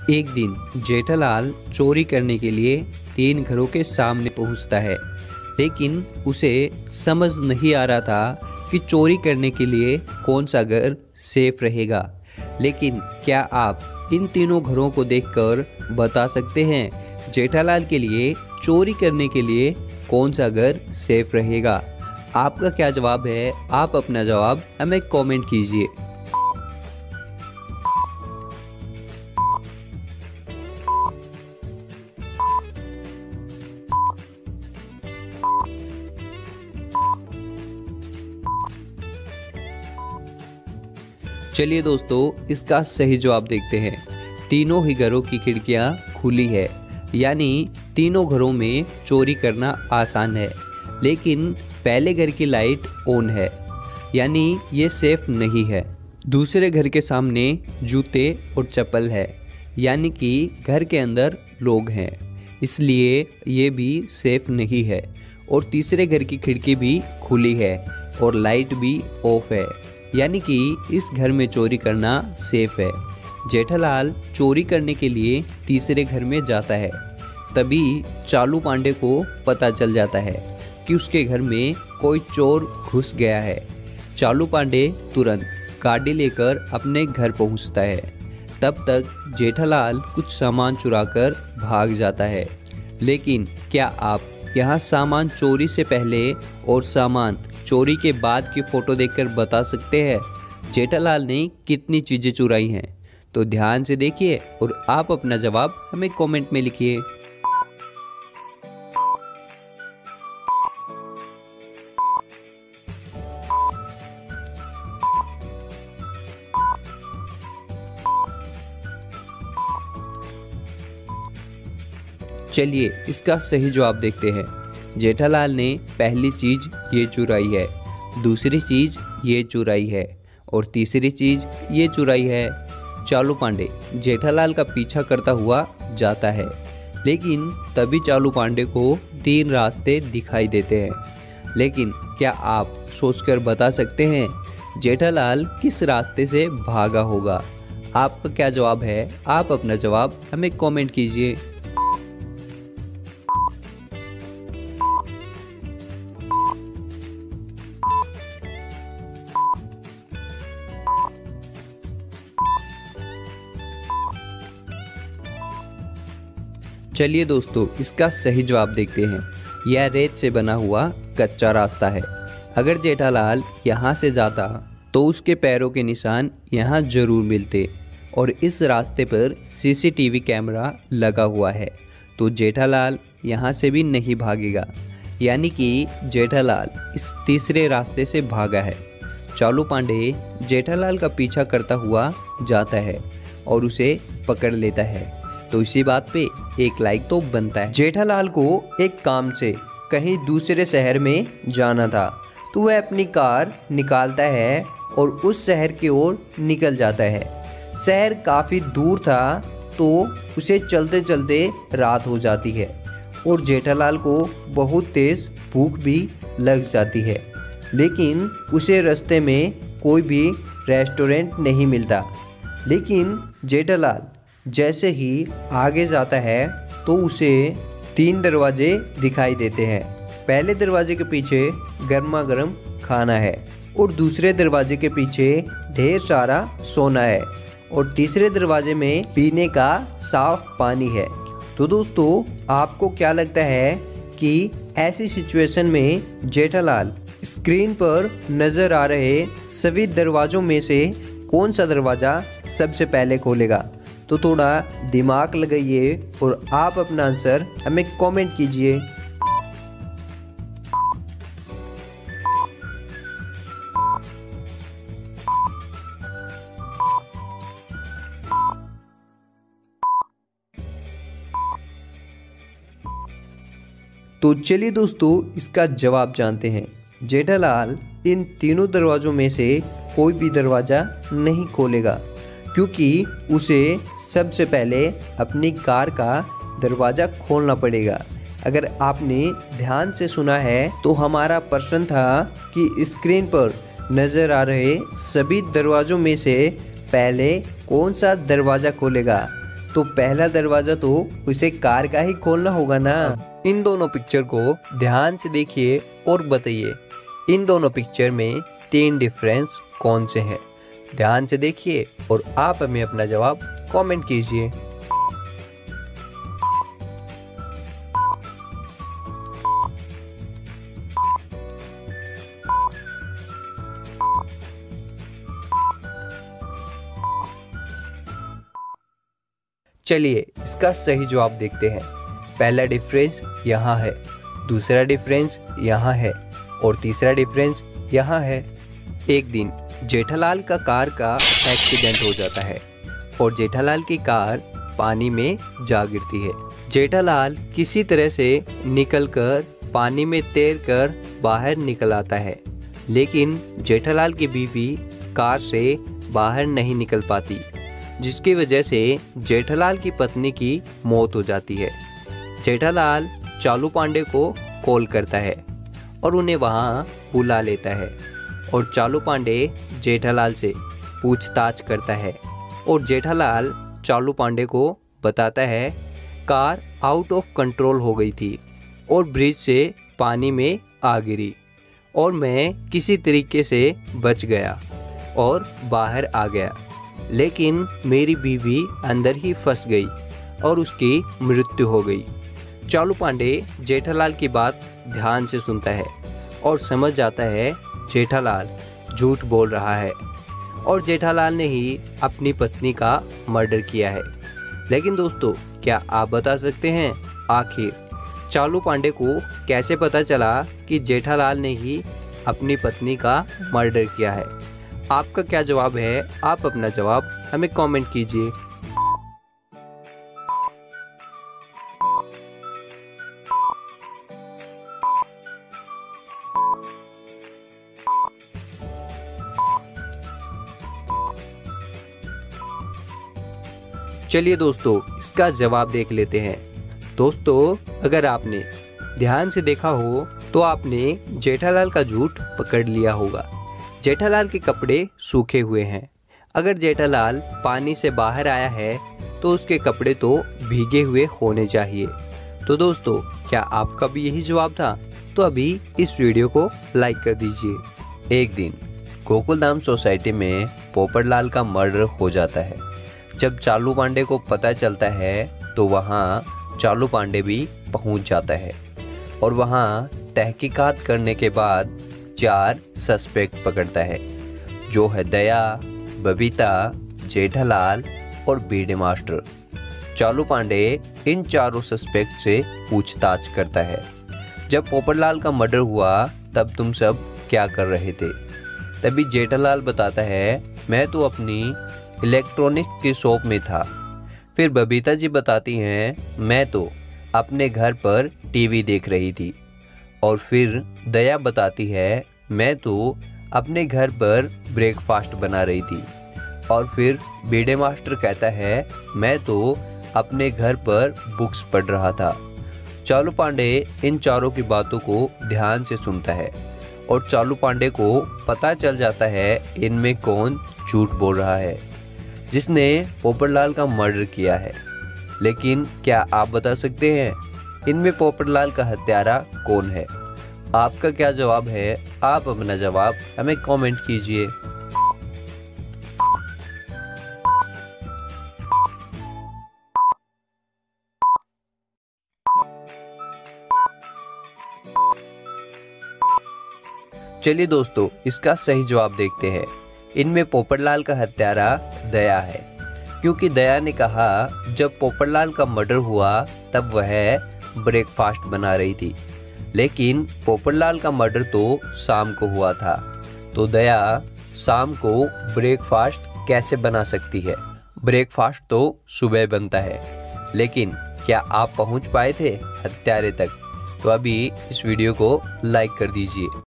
एक दिन जेठालाल चोरी करने के लिए 3 घरों के सामने पहुंचता है, लेकिन उसे समझ नहीं आ रहा था कि चोरी करने के लिए कौन सा घर सेफ रहेगा। लेकिन क्या आप इन तीनों घरों को देखकर बता सकते हैं जेठालाल के लिए चोरी करने के लिए कौन सा घर सेफ रहेगा? आपका क्या जवाब है? आप अपना जवाब हमें कमेंट कीजिए। चलिए दोस्तों, इसका सही जवाब देखते हैं। तीनों ही घरों की खिड़कियां खुली है, यानी तीनों घरों में चोरी करना आसान है। लेकिन पहले घर की लाइट ऑन है, यानी ये सेफ नहीं है। दूसरे घर के सामने जूते और चप्पल है, यानी कि घर के अंदर लोग हैं, इसलिए ये भी सेफ नहीं है। और तीसरे घर की खिड़की भी खुली है और लाइट भी ऑफ है, यानी कि इस घर में चोरी करना सेफ है। जेठालाल चोरी करने के लिए तीसरे घर में जाता है। तभी चालू पांडे को पता चल जाता है कि उसके घर में कोई चोर घुस गया है। चालू पांडे तुरंत गाड़ी लेकर अपने घर पहुंचता है। तब तक जेठालाल कुछ सामान चुराकर भाग जाता है। लेकिन क्या आप यहाँ सामान चोरी से पहले और सामान चोरी के बाद की फ़ोटो देखकर बता सकते हैं जेठालाल ने कितनी चीज़ें चुराई हैं? तो ध्यान से देखिए और आप अपना जवाब हमें कमेंट में लिखिए। चलिए इसका सही जवाब देखते हैं। जेठालाल ने पहली चीज़ ये चुराई है, दूसरी चीज़ ये चुराई है और तीसरी चीज़ ये चुराई है। चालू पांडे जेठालाल का पीछा करता हुआ जाता है, लेकिन तभी चालू पांडे को 3 रास्ते दिखाई देते हैं। लेकिन क्या आप सोचकर बता सकते हैं जेठालाल किस रास्ते से भागा होगा? आपका क्या जवाब है? आप अपना जवाब हमें कमेंट कीजिए। चलिए दोस्तों, इसका सही जवाब देखते हैं। यह रेत से बना हुआ कच्चा रास्ता है। अगर जेठालाल यहाँ से जाता तो उसके पैरों के निशान यहाँ जरूर मिलते। और इस रास्ते पर सीसीटीवी कैमरा लगा हुआ है, तो जेठालाल यहाँ से भी नहीं भागेगा, यानी कि जेठालाल इस तीसरे रास्ते से भागा है। चालू पांडे जेठालाल का पीछा करता हुआ जाता है और उसे पकड़ लेता है। तो इसी बात पे एक लाइक तो बनता है। जेठालाल को एक काम से कहीं दूसरे शहर में जाना था, तो वह अपनी कार निकालता है और उस शहर की ओर निकल जाता है। शहर काफ़ी दूर था, तो उसे चलते चलते रात हो जाती है और जेठालाल को बहुत तेज़ भूख भी लग जाती है। लेकिन उसे रास्ते में कोई भी रेस्टोरेंट नहीं मिलता। लेकिन जेठालाल जैसे ही आगे जाता है तो उसे 3 दरवाजे दिखाई देते हैं। पहले दरवाजे के पीछे गर्मा गर्म खाना है और दूसरे दरवाजे के पीछे ढेर सारा सोना है और तीसरे दरवाजे में पीने का साफ पानी है। तो दोस्तों, आपको क्या लगता है कि ऐसी सिचुएशन में जेठालाल स्क्रीन पर नज़र आ रहे सभी दरवाज़ों में से कौन सा दरवाज़ा सबसे पहले खोलेगा? तो थोड़ा दिमाग लगाइए और आप अपना आंसर हमें कमेंट कीजिए। तो चलिए दोस्तों, इसका जवाब जानते हैं। जेठालाल इन तीनों दरवाज़ों में से कोई भी दरवाज़ा नहीं खोलेगा, क्योंकि उसे सबसे पहले अपनी कार का दरवाज़ा खोलना पड़ेगा। अगर आपने ध्यान से सुना है तो हमारा प्रश्न था कि स्क्रीन पर नज़र आ रहे सभी दरवाज़ों में से पहले कौन सा दरवाज़ा खोलेगा? तो पहला दरवाजा तो उसे कार का ही खोलना होगा ना। इन दोनों पिक्चर को ध्यान से देखिए और बताइए इन दोनों पिक्चर में 3 डिफरेंस कौन से हैं। ध्यान से देखिए और आप हमें अपना जवाब कमेंट कीजिए। चलिए इसका सही जवाब देखते हैं। पहला डिफरेंस यहाँ है, दूसरा डिफरेंस यहाँ है और तीसरा डिफरेंस यहाँ है। एक दिन जेठालाल का कार का एक्सीडेंट हो जाता है और जेठालाल की कार पानी में जा गिरती है। जेठालाल किसी तरह से निकलकर पानी में तैरकर बाहर निकल आता है, लेकिन जेठालाल की बीवी कार से बाहर नहीं निकल पाती, जिसकी वजह से जेठालाल की पत्नी की मौत हो जाती है। जेठालाल चालू पांडे को कॉल करता है और उन्हें वहां बुला लेता है और चालू पांडे जेठालाल से पूछताछ करता है और जेठालाल चालू पांडे को बताता है कार आउट ऑफ कंट्रोल हो गई थी और ब्रिज से पानी में आ गिरी और मैं किसी तरीके से बच गया और बाहर आ गया, लेकिन मेरी बीवी अंदर ही फंस गई और उसकी मृत्यु हो गई। चालू पांडे जेठालाल की बात ध्यान से सुनता है और समझ जाता है जेठालाल झूठ बोल रहा है और जेठालाल ने ही अपनी पत्नी का मर्डर किया है। लेकिन दोस्तों, क्या आप बता सकते हैं आखिर चालू पांडे को कैसे पता चला कि जेठालाल ने ही अपनी पत्नी का मर्डर किया है? आपका क्या जवाब है? आप अपना जवाब हमें कमेंट कीजिए। चलिए दोस्तों, इसका जवाब देख लेते हैं। दोस्तों, अगर आपने ध्यान से देखा हो तो आपने जेठालाल का झूठ पकड़ लिया होगा। जेठालाल के कपड़े सूखे हुए हैं। अगर जेठालाल पानी से बाहर आया है तो उसके कपड़े तो भीगे हुए होने चाहिए। तो दोस्तों, क्या आपका भी यही जवाब था? तो अभी इस वीडियो को लाइक कर दीजिए। एक दिन गोकुलधाम सोसाइटी में पोपटलाल का मर्डर हो जाता है। जब चालू पांडे को पता चलता है तो वहाँ चालू पांडे भी पहुँच जाता है और वहाँ तहकीकात करने के बाद 4 सस्पेक्ट पकड़ता है, जो है दया, बबीता, जेठालाल और बीडे मास्टर। चालू पांडे इन चारों सस्पेक्ट से पूछताछ करता है, जब पोपटलाल का मर्डर हुआ तब तुम सब क्या कर रहे थे? तभी जेठालाल बताता है, मैं तो अपनी इलेक्ट्रॉनिक की शॉप में था। फिर बबीता जी बताती हैं, मैं तो अपने घर पर टीवी देख रही थी। और फिर दया बताती है, मैं तो अपने घर पर ब्रेकफास्ट बना रही थी। और फिर बीडे मास्टर कहता है, मैं तो अपने घर पर बुक्स पढ़ रहा था। चालू पांडे इन चारों की बातों को ध्यान से सुनता है और चालू पांडे को पता चल जाता है इनमें कौन झूठ बोल रहा है, जिसने पोपटलाल का मर्डर किया है। लेकिन क्या आप बता सकते हैं इनमें पोपटलाल का हत्यारा कौन है? आपका क्या जवाब है? आप अपना जवाब हमें कमेंट कीजिए। चलिए दोस्तों, इसका सही जवाब देखते हैं। इनमें पोपटलाल का हत्यारा दया है, क्योंकि दया ने कहा जब पोपटलाल का मर्डर हुआ तब वह ब्रेकफास्ट बना रही थी, लेकिन पोपटलाल का मर्डर तो शाम को हुआ था, तो दया शाम को ब्रेकफास्ट कैसे बना सकती है? ब्रेकफास्ट तो सुबह बनता है। लेकिन क्या आप पहुंच पाए थे हत्यारे तक? तो अभी इस वीडियो को लाइक कर दीजिए।